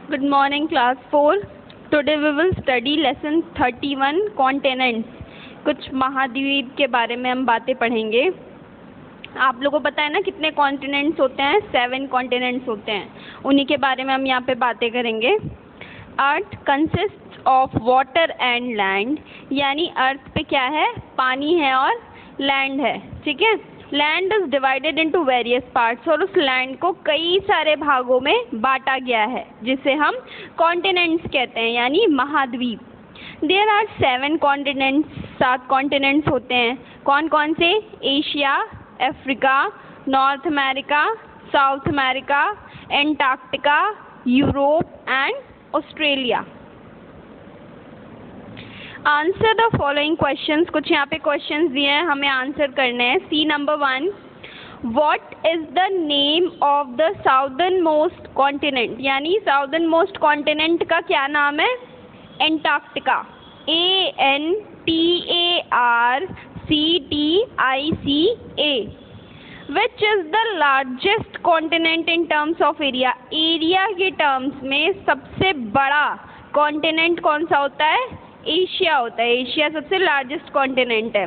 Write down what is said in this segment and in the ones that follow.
Good morning, class 4. Today we will study lesson 31 continents. कुछ महाद्वीप के बारे में हम बातें पढ़ेंगे. आप लोगों को पता है ना कितने कॉन्टिनेंट्स होते हैं? 7 कॉन्टिनेंट्स होते हैं. उन्हीं के बारे में हम यहाँ पे बातें करेंगे. Earth consist of water and land, यानी अर्थ पे क्या है? पानी है और लैंड है. ठीक है. Land is divided into various parts, और उस लैंड को कई सारे भागों में बांटा गया है जिसे हम कॉन्टिनेंट्स कहते हैं, यानी महाद्वीप. देयर आर 7 कॉन्टिनेंट्स, 7 कॉन्टिनेंट्स होते हैं. कौन कौन से? Asia, Africa, north America, south America, Antarctica, Europe and Australia. Answer the following questions. कुछ यहाँ पे क्वेश्चंस दिए हैं, हमें आंसर करने हैं. See number 1, what is the name of the southern most continent, यानी साउदर्न मोस्ट कॉन्टिनेंट का क्या नाम है? Antarctica. ANTARCTICA. Which is the largest continent in terms of area. Area के टर्म्स में सबसे बड़ा कॉन्टिनेंट कौन सा होता है? एशिया होता है. एशिया सबसे लार्जेस्ट कॉन्टिनेंट है.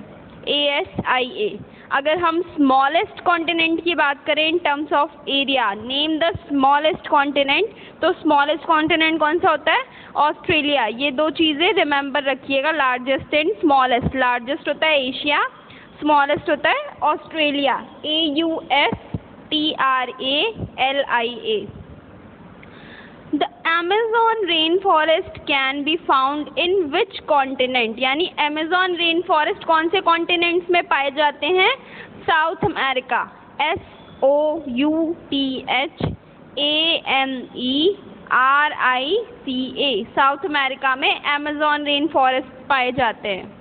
ASIA. अगर हम स्मॉलेस्ट कॉन्टिनेंट की बात करें इन terms of area, name the smallest continent, तो स्मॉलेस्ट कॉन्टिनेंट कौन सा होता है? ऑस्ट्रेलिया. ये दो चीज़ें रिमेंबर रखिएगा, लार्जेस्ट एंड स्मॉलेस्ट. लार्जेस्ट होता है एशिया, स्मॉलेस्ट होता है Australia. AUSTRALIA. The Amazon rainforest can be found in which continent, यानी Amazon rainforest कौन से कॉन्टिनेंट्स में पाए जाते हैं? South America. SOUTHAMERICA. South America में Amazon rainforest पाए जाते हैं.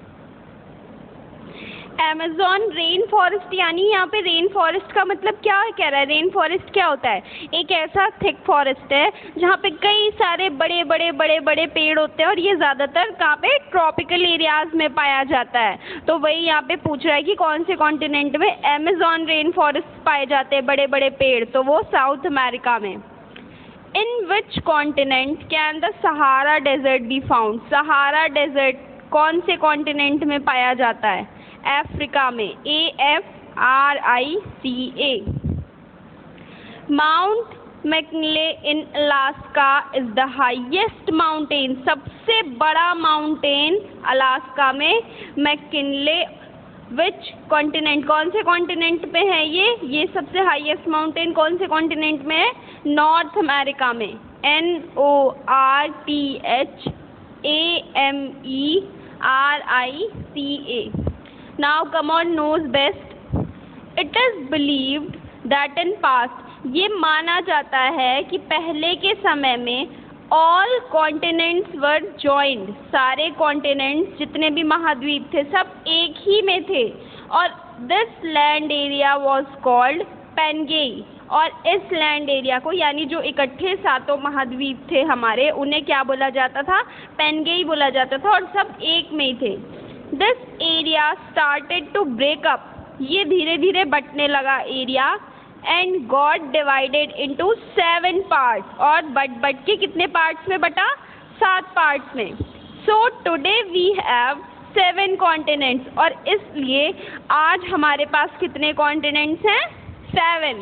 Amazon रेन फॉरेस्ट, यानी यहाँ पे रेन फॉरेस्ट का मतलब क्या कह रहा है? रेन फॉरेस्ट क्या होता है? एक ऐसा थिक फॉरेस्ट है जहाँ पे कई सारे बड़े बड़े पेड़ होते हैं, और ये ज़्यादातर कहाँ पे? ट्रॉपिकल एरियाज में पाया जाता है. तो वही यहाँ पे पूछ रहा है कि कौन से कॉन्टिनेंट में Amazon रेन फॉरेस्ट पाए जाते हैं, बड़े बड़े पेड़, तो वो साउथ अमेरिका में. In which continent can the Sahara desert be found. Sahara desert कौन से कॉन्टिनेंट में पाया जाता है? अफ्रीका में. AFRICA. Mount McKinley in Alaska is the highest mountain. सबसे बड़ा माउंटेन अलास्का में मैकिनले. विच कॉन्टिनेंट, कौन से कॉन्टिनेंट पे है ये सबसे हाईएस्ट माउंटेन कौन से कॉन्टिनेंट में है? नॉर्थ अमेरिका में. NORTHAMERICA. Now come on, knows best. It is believed that in past, ये माना जाता है कि पहले के समय में all continents were joined. सारे continents जितने भी महाद्वीप थे सब एक ही में थे, और this land area was called Pangaea. और इस लैंड एरिया को, यानी जो इकट्ठे 7 महाद्वीप थे हमारे, उन्हें क्या बोला जाता था? पेनगेई बोला जाता था, और सब एक में ही थे. This area started to break up. ये धीरे धीरे बंटने लगा area, and got divided into 7 parts. और बट के कितने पार्ट्स में बटा? 7 पार्ट्स में. So today we have 7 continents, और इसलिए आज हमारे पास कितने कॉन्टिनेंट्स हैं? 7.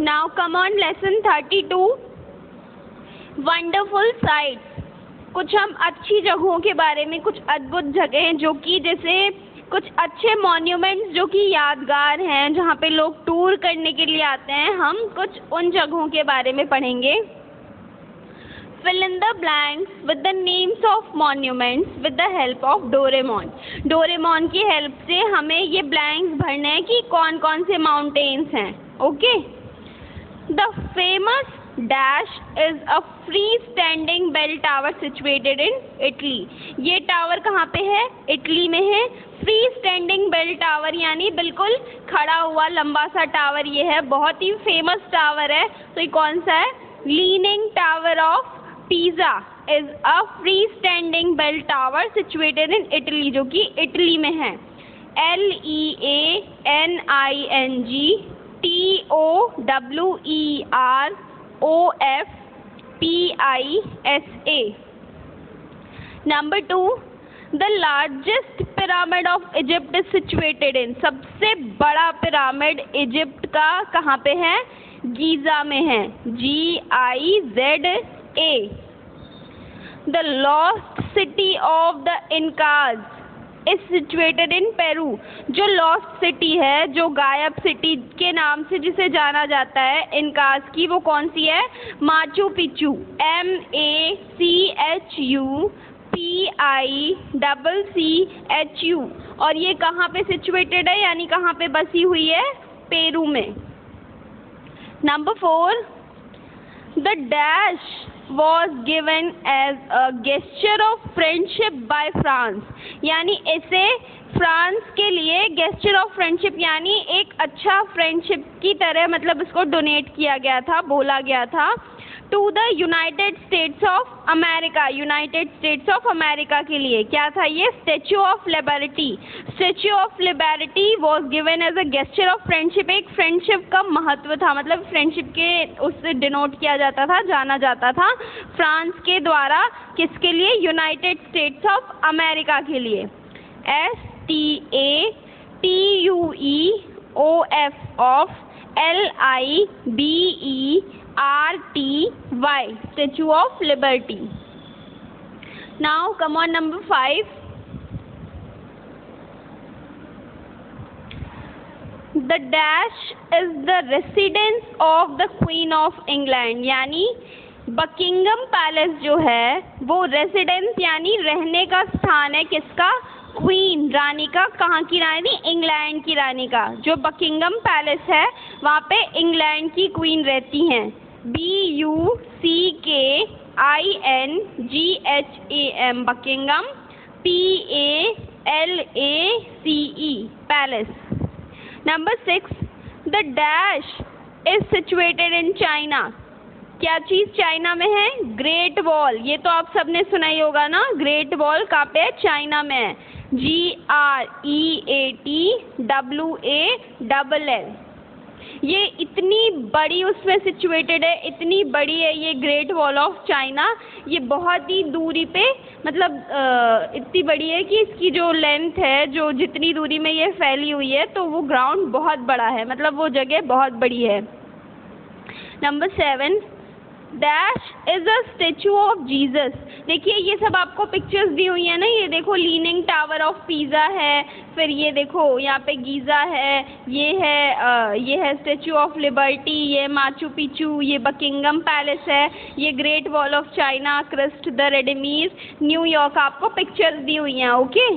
Now come on lesson 32, wonderful sights. कुछ हम अच्छी जगहों के बारे में, कुछ अद्भुत जगहें जो कि जैसे कुछ अच्छे मॉन्यूमेंट्स जो कि यादगार हैं, जहाँ पे लोग टूर करने के लिए आते हैं, हम कुछ उन जगहों के बारे में पढ़ेंगे. Fill in the blanks with the names of monuments with the help of Doraemon. Doraemon की हेल्प से हमें ये ब्लैंक्स भरने हैं कि कौन कौन से माउंटेन्स हैं. Okay. The famous dash is a freestanding bell tower situated in Italy. ये टावर कहाँ पे है? इटली में है. freestanding bell tower यानी बिल्कुल खड़ा हुआ लंबा सा टावर. ये है बहुत ही फेमस टावर है. तो ये कौन सा है? Leaning tower of pizza is a freestanding bell tower situated in Italy, जो कि इटली में है. LEANING TOWER OFPISA. Number 2, the largest pyramid of Egypt is situated in. सबसे बड़ा पिरामिड इजिप्ट का कहाँ पे है? गीज़ा में है, GIZA. The lost city of the Incas is situated in Peru. जो लॉस्ट सिटी है, जो गायब सिटी के नाम से जिसे जाना जाता है इनकास की, वो कौन सी है? Machu Picchu, MACHUPICCHU. और ये कहाँ पे सिचुएटेड है, यानी कहाँ पे बसी हुई है? पेरू में. Number 4, the dash was given as a gesture of friendship by France. यानी इसे फ्रांस के लिए gesture of friendship यानी एक अच्छा फ्रेंडशिप की तरह, मतलब इसको डोनेट किया गया था, बोला गया था, to the United States of America. United States of America के लिए क्या था ये? Statue of Liberty. Statue of Liberty was given as a gesture of friendship. एक फ्रेंडशिप का महत्व था, मतलब फ्रेंडशिप के उससे डिनोट किया जाता था, जाना जाता था फ्रांस के द्वारा. किसके लिए? यूनाइटेड स्टेट्स ऑफ अमेरिका के लिए. STATUEOF of LIBERTY, Statue of Liberty. Now come on, number 5. The dash is the residence of the Queen of England. यानी बकिंगम पैलेस जो है वो रेसिडेंस यानी रहने का स्थान है. किसका? क्वीन, रानी का. कहाँ की रानी? इंग्लैंड की रानी का. जो बकिंगम पैलेस है वहाँ पे इंग्लैंड की क्वीन रहती हैं. BUCKINGHAM, Buckingham. PALACE, palace. Number 6, the dash is situated in China. क्या चीज़ चाइना में है? Great wall. ये तो आप सबने सुना ही होगा ना, ग्रेट वॉल कहाँ पे है? चाइना में है. GREATWALL. ये इतनी बड़ी उसमें सिचुएटेड है, इतनी बड़ी है ये ग्रेट वॉल ऑफ चाइना. ये बहुत ही दूरी पे, मतलब इतनी बड़ी है कि इसकी जो लेंथ है, जो जितनी दूरी में ये फैली हुई है, तो वो ग्राउंड बहुत बड़ा है, मतलब वो जगह बहुत बड़ी है. Number 7, dash is a statue of Jesus. देखिए ये सब आपको पिक्चर्स दी हुई है ना, ये देखो लीनिंग टावर ऑफ पीज़ा है, फिर ये देखो यहाँ पे गीज़ा है, ये है स्टेचू ऑफ लिबर्टी, ये माचू पिचू, ये बकिंगम पैलेस है, ये great wall of China, Christ the Redeemer, New York. आपको पिक्चर्स दी हुई हैं. Okay.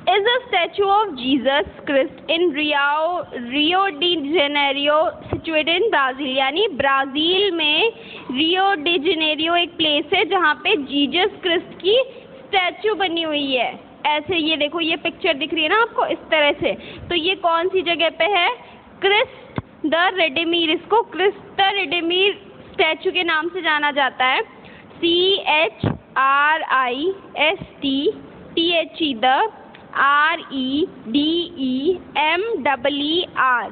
is a statue of Jesus Christ in Rio de Janeiro situated in Brazil. यानी ब्राज़ील में रियो डी जेनेरियो एक प्लेस है जहाँ पे जीसस क्रिस्ट की स्टैचू बनी हुई है. ऐसे ये देखो, ये पिक्चर दिख रही है ना आपको इस तरह से. तो ये कौन सी जगह पे है? Christ the Redeemer. इसको क्रिस्ट द रेडेमीर स्टैचू के नाम से जाना जाता है. CHRISTTHE the REDEMER.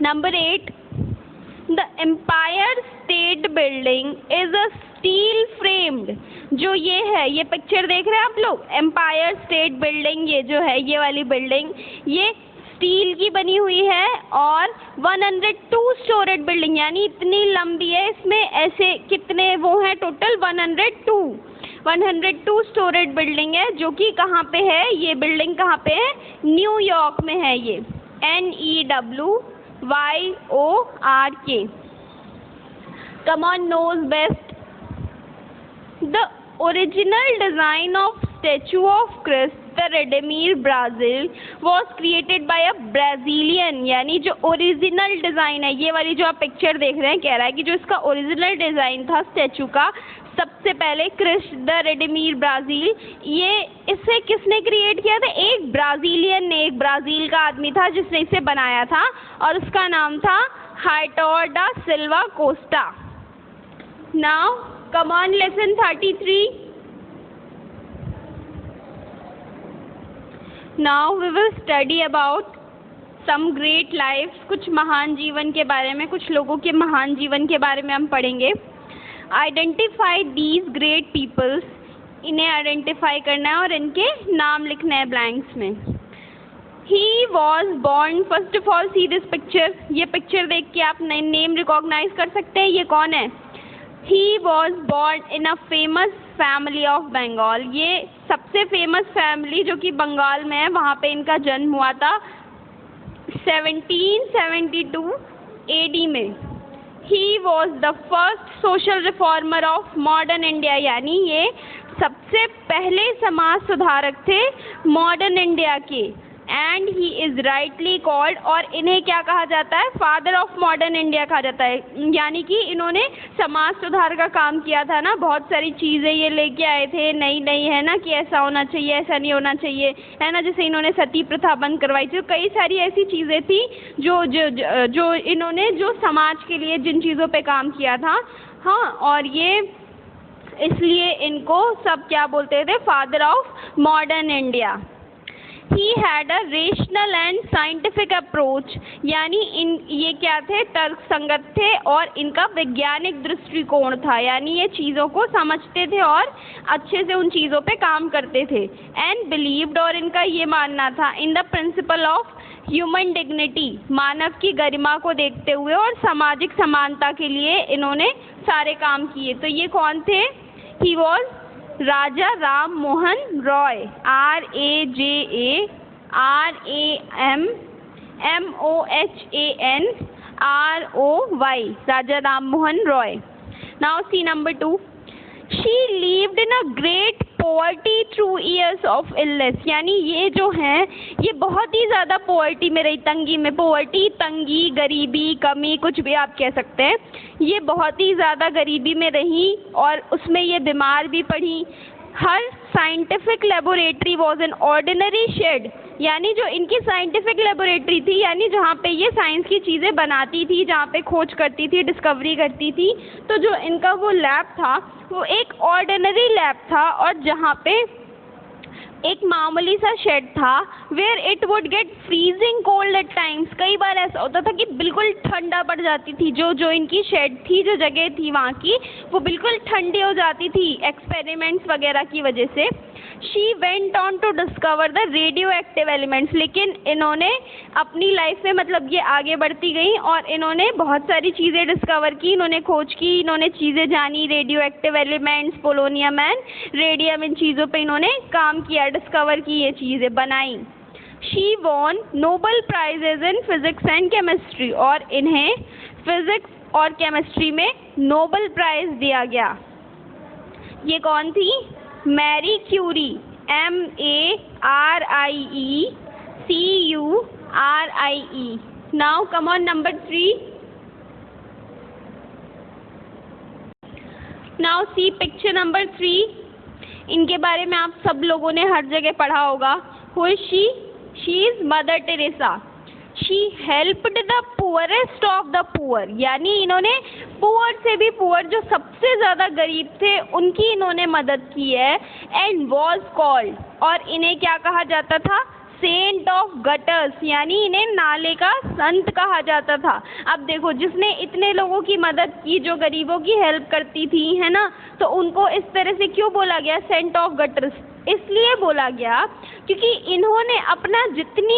Number 8, the Empire State Building is a steel framed. जो ये है, ये पिक्चर देख रहे हैं आप लोग, एम्पायर स्टेट बिल्डिंग, ये जो है ये वाली बिल्डिंग, ये स्टील की बनी हुई है और 102 स्टोरेड बिल्डिंग, यानी इतनी लंबी है. इसमें ऐसे कितने वो हैं टोटल? 102 स्टोरेड बिल्डिंग है, जो कि कहाँ पे है? ये बिल्डिंग कहाँ पे है? न्यूयॉर्क में है. ये NEWYORK. Come on, knows best. The original design of Statue of Christ the Redeemer Brazil was created by a Brazilian. यानी जो ओरिजिनल डिज़ाइन है, ये वाली जो आप पिक्चर देख रहे हैं, कह रहा है कि जो इसका ओरिजिनल डिज़ाइन था स्टैचू का, सबसे पहले क्रिस्ट द रेडेमीर ब्राज़ील, ये इसे किसने क्रिएट किया था? एक ब्राज़ीलियन ने, एक ब्राज़ील का आदमी था जिसने इसे बनाया था और उसका नाम था Heitor da Silva Costa. Now come on, lesson 33. Now we will study about some great lifes, कुछ महान जीवन के बारे में, कुछ लोगों के महान जीवन के बारे में हम पढ़ेंगे। आइडेंटिफाई दीज ग्रेट पीपल्स, इन्हें आइडेंटिफाई करना है और इनके नाम लिखना है ब्लैंक्स में। ही was born, first of all C this picture, ये पिक्चर देख के आप नेम रिकॉग्नाइज कर सकते हैं ये कौन है। He was born in a famous family of Bengal, ये सबसे फेमस फैमिली जो कि बंगाल में है, वहाँ पे इनका जन्म हुआ था 1772 AD में। He was the first social reformer of modern India, यानी ये सबसे पहले समाज सुधारक थे मॉडर्न इंडिया के। And he is rightly called, और इन्हें क्या कहा जाता है, फादर ऑफ मॉडर्न इंडिया कहा जाता है, यानी कि इन्होंने समाज सुधार का काम किया था ना, बहुत सारी चीज़ें ये लेके आए थे नई नई, है ना, कि ऐसा होना चाहिए, ऐसा नहीं होना चाहिए, है ना, जैसे इन्होंने सती प्रथा बंद करवाई थी। कई सारी ऐसी चीज़ें थी जो इन्होंने जो समाज के लिए जिन चीज़ों पे काम किया था, हाँ, और ये इसलिए इनको सब क्या बोलते थे, father of modern India. He had a rational and scientific approach, यानी ये क्या थे, तर्क संगत थे और इनका वैज्ञानिक दृष्टिकोण था, यानी ये चीज़ों को समझते थे और अच्छे से उन चीज़ों पे काम करते थे। And believed, और इनका ये मानना था, in the principle of human dignity, मानव की गरिमा को देखते हुए और सामाजिक समानता के लिए इन्होंने सारे काम किए। तो ये कौन थे, he was Raja Ram Mohan Roy, RAJARAMMOHANROY, Raja Ram Mohan Roy. Now see number 2, she lived in a great poverty through years of illness, यानी ये जो हैं ये बहुत ही ज़्यादा पॉवर्टी में रही, तंगी में, पॉवर्टी, तंगी, गरीबी, कमी, कुछ भी आप कह सकते हैं। ये बहुत ही ज़्यादा गरीबी में रही और उसमें ये बीमार भी पड़ी। हर scientific laboratory was an ordinary shed, यानी जो इनकी साइंटिफिक लेबोरेटरी थी, यानी जहाँ पे ये साइंस की चीज़ें बनाती थी, जहाँ पे खोज करती थी, डिस्कवरी करती थी, तो जो इनका वो लैब था वो एक ऑर्डिनरी लैब था और जहाँ पे एक मामूली सा शेड था, where it would get freezing cold at times, कई बार ऐसा होता था कि बिल्कुल ठंडा पड़ जाती थी, जो इनकी शेड थी, जो जगह थी वहाँ की, वो बिल्कुल ठंडी हो जाती थी एक्सपेरिमेंट्स वगैरह की वजह से। She went on to discover the radio active elements, लेकिन इन्होंने अपनी लाइफ में मतलब ये आगे बढ़ती गई और इन्होंने बहुत सारी चीज़ें डिस्कवर की, इन्होंने खोज की, इन्होंने चीज़ें जानी, radio active elements, polonium and radium, इन चीज़ों पे इन्होंने काम किया, डिस्कवर की, ये चीज़ें बनाई। She won Nobel prizes in physics and chemistry, और इन्हें फिजिक्स और केमिस्ट्री में नोबल प्राइज दिया गया। ये कौन थी, Marie Curie, MARIECURIE। Now come on number 3। Now see picture number 3, इनके बारे में आप सब लोगों ने हर जगह पढ़ा होगा। Who is she, she is mother Teresa. She helped the poorest of the poor, यानी इन्होंने पुअर से भी पुअर, जो सबसे ज़्यादा गरीब थे, उनकी इन्होंने मदद की है। एंड वॉज कॉल्ड, और इन्हें क्या कहा जाता था, सेंट ऑफ गटर्स, यानी इन्हें नाले का संत कहा जाता था। अब देखो, जिसने इतने लोगों की मदद की, जो गरीबों की हेल्प करती थी, है ना, तो उनको इस तरह से क्यों बोला गया सेंट ऑफ गटर्स, इसलिए बोला गया क्योंकि इन्होंने अपना जितनी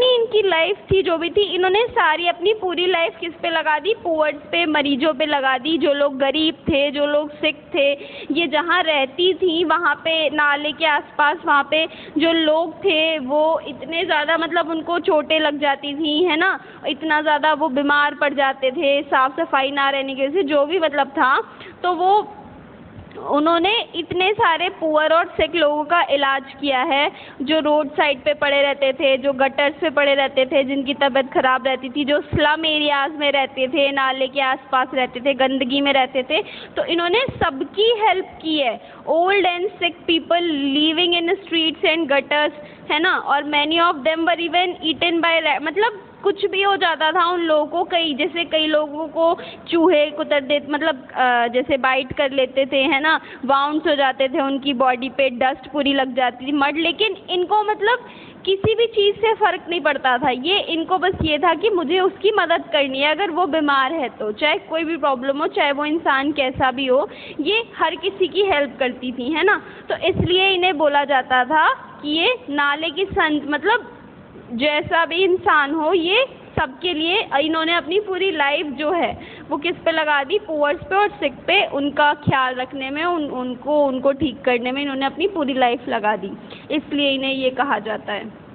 इनकी लाइफ थी, जो भी थी, इन्होंने सारी अपनी पूरी लाइफ किस पे लगा दी, पुअर्स पे, मरीजों पे लगा दी, जो लोग गरीब थे, जो लोग सिक थे। ये जहाँ रहती थी वहाँ पे नाले के आसपास, वहाँ पे जो लोग थे वो इतने ज़्यादा, मतलब उनको चोटें लग जाती थी, है ना, इतना ज़्यादा वो बीमार पड़ जाते थे, साफ़ सफाई ना रहने की वजह से, जो भी मतलब था, तो वो उन्होंने इतने सारे पुअर और सिक लोगों का इलाज किया है, जो रोड साइड पे पड़े रहते थे, जो गटर्स पे पड़े रहते थे, जिनकी तबीयत ख़राब रहती थी, जो स्लम एरियाज़ में रहते थे, नाले के आसपास रहते थे, गंदगी में रहते थे, तो इन्होंने सबकी हेल्प की है। Old and sick people living in streets and gutters, है ना, और many of them were even eaten by, मतलब कुछ भी हो जाता था उन लोगों को, जैसे कई लोगों को चूहे कुतर दे, मतलब जैसे बाइट कर लेते थे, है ना, वाउंड्स हो जाते थे उनकी बॉडी पे, डस्ट पूरी लग जाती थी, मड, लेकिन इनको मतलब किसी भी चीज़ से फ़र्क नहीं पड़ता था, ये इनको बस ये था कि मुझे उसकी मदद करनी है, अगर वो बीमार है तो, चाहे कोई भी प्रॉब्लम हो, चाहे वो इंसान कैसा भी हो, ये हर किसी की हेल्प करती थी, है ना। तो इसलिए इन्हें बोला जाता था कि ये नाले की संत, मतलब जैसा भी इंसान हो, ये सबके लिए इन्होंने अपनी पूरी लाइफ जो है वो किस पे लगा दी, पुअर्स पे और सिक पे, उनका ख्याल रखने में, उनको ठीक करने में इन्होंने अपनी पूरी लाइफ लगा दी, इसलिए इन्हें ये कहा जाता है।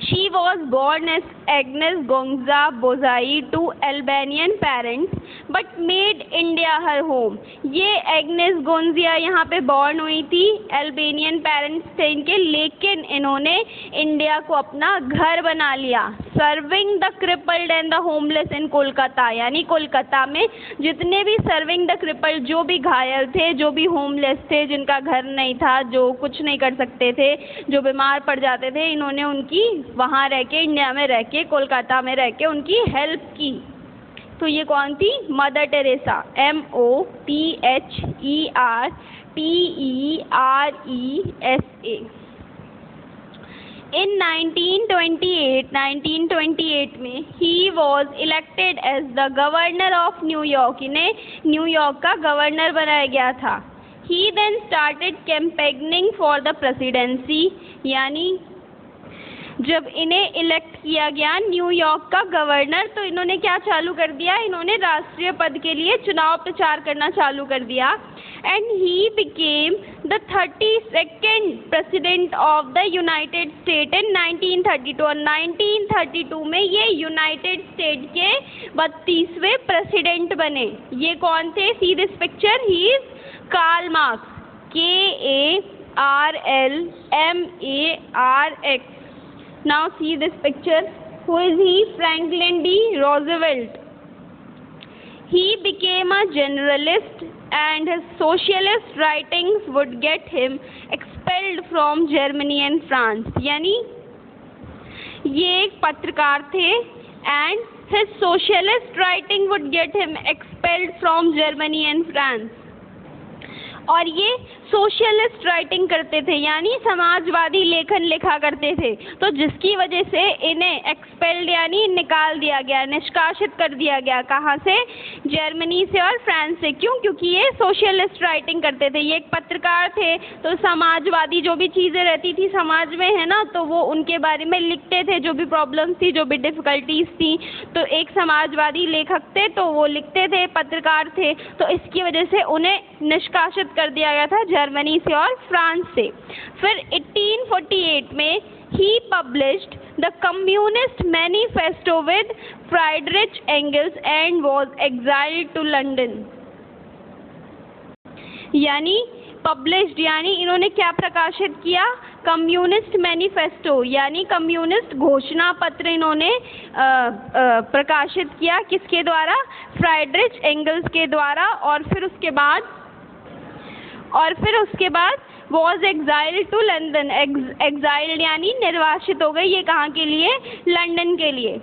She was born as Agnes Gonza Bozai to Albanian parents but made India her home। ये एग्नेस गोंजिया यहाँ पे बॉर्न हुई थी, अल्बेनियन पेरेंट्स थे इनके, लेकिन इन्होंने इंडिया को अपना घर बना लिया। Serving the crippled and the homeless in Kolkata, यानी कोलकाता में जितने भी सर्विंग द क्रिपल्ड, जो भी घायल थे, जो भी होमलेस थे, जिनका घर नहीं था, जो कुछ नहीं कर सकते थे, जो बीमार पड़ जाते थे, इन्होंने उनकी वहाँ रह के, इंडिया में रह के, कोलकाता में रह के उनकी हेल्प की। तो ये कौन थी? Mother Teresa, MOTHERTERESA। In 1928 में he was elected as the governor of New York। इन्हें न्यूयॉर्क का गवर्नर बनाया गया था। He then started campaigning for the presidency, यानी जब इन्हें इलेक्ट किया गया न्यूयॉर्क का गवर्नर, तो इन्होंने क्या चालू कर दिया, इन्होंने राष्ट्रीय पद के लिए चुनाव प्रचार करना चालू कर दिया। And he became the 32nd president of the United state in 1932। और 1932 में ये यूनाइटेड स्टेट के 32वें प्रेसिडेंट बने। ये कौन थे? See this picture, he is Karl Marx, KARLMARX। Now see this picture. Who is he? Franklin D. Roosevelt. He became a generalist and his socialist writings would get him expelled from Germany and France। यानी ये एक पत्रकार थे and his socialist writing would get him expelled from Germany and France। और ये socialist writing करते थे, यानी समाजवादी लेखन लिखा करते थे, तो जिसकी वजह से इन्हें एक्सपेल्ड यानी निकाल दिया गया, निष्कासित कर दिया गया। कहाँ से? जर्मनी से और फ्रांस से। क्यों? क्योंकि ये सोशलिस्ट राइटिंग करते थे, ये एक पत्रकार थे, तो समाजवादी जो भी चीज़ें रहती थी समाज में, है ना, तो वो उनके बारे में लिखते थे, जो भी प्रॉब्लम्स थी, जो भी डिफ़िकल्टीज थी। तो एक समाजवादी लेखक थे, तो वो लिखते थे, पत्रकार थे, तो इसकी वजह से उन्हें निष्कासित कर दिया गया था जर्मनी से और फ्रांस से। फिर 1848 में ही published the Communist Manifesto with Friedrich Engels and was exiled to London. यानी पब्लिश्ड यानी इन्होंने क्या प्रकाशित किया? कम्युनिस्ट मैनिफेस्टो, यानी कम्युनिस्ट घोषणा पत्र इन्होंने प्रकाशित किया। किसके द्वारा? फ्राइडरिच एंगल्स के द्वारा। और फिर उसके बाद was exiled to London. Exiled यानी निर्वासित हो गई। ये कहाँ के लिए? लंदन के लिए।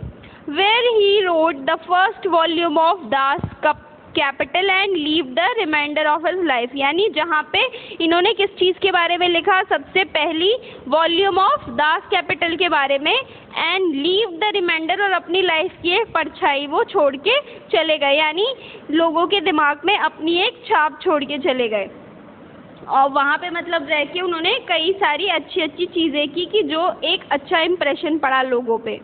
Where he wrote the first volume of Das Kapital and leave the reminder of his life. यानी जहाँ पे इन्होंने किस चीज़ के बारे में लिखा? सबसे पहली वॉल्यूम ऑफ दास कैपिटल के बारे में, एंड लीव द रिमाइंडर, और अपनी लाइफ की एक परछाई वो छोड़ के चले गए, यानी लोगों के दिमाग में अपनी एक छाप छोड़ के चले गए। और वहाँ पे मतलब रह के उन्होंने कई सारी अच्छी अच्छी चीज़ें की कि जो एक अच्छा इम्प्रेशन पड़ा लोगों पे।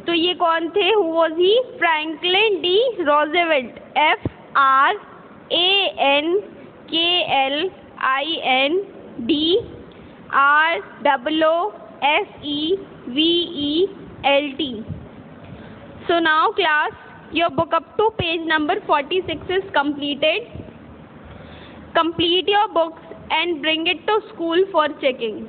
तो ये कौन थे? Who was he? Franklin D Roosevelt, FRANKLINDROOSEVELT। So now class, your book up to page number 46 is completed. Complete your books and bring it to school for checking.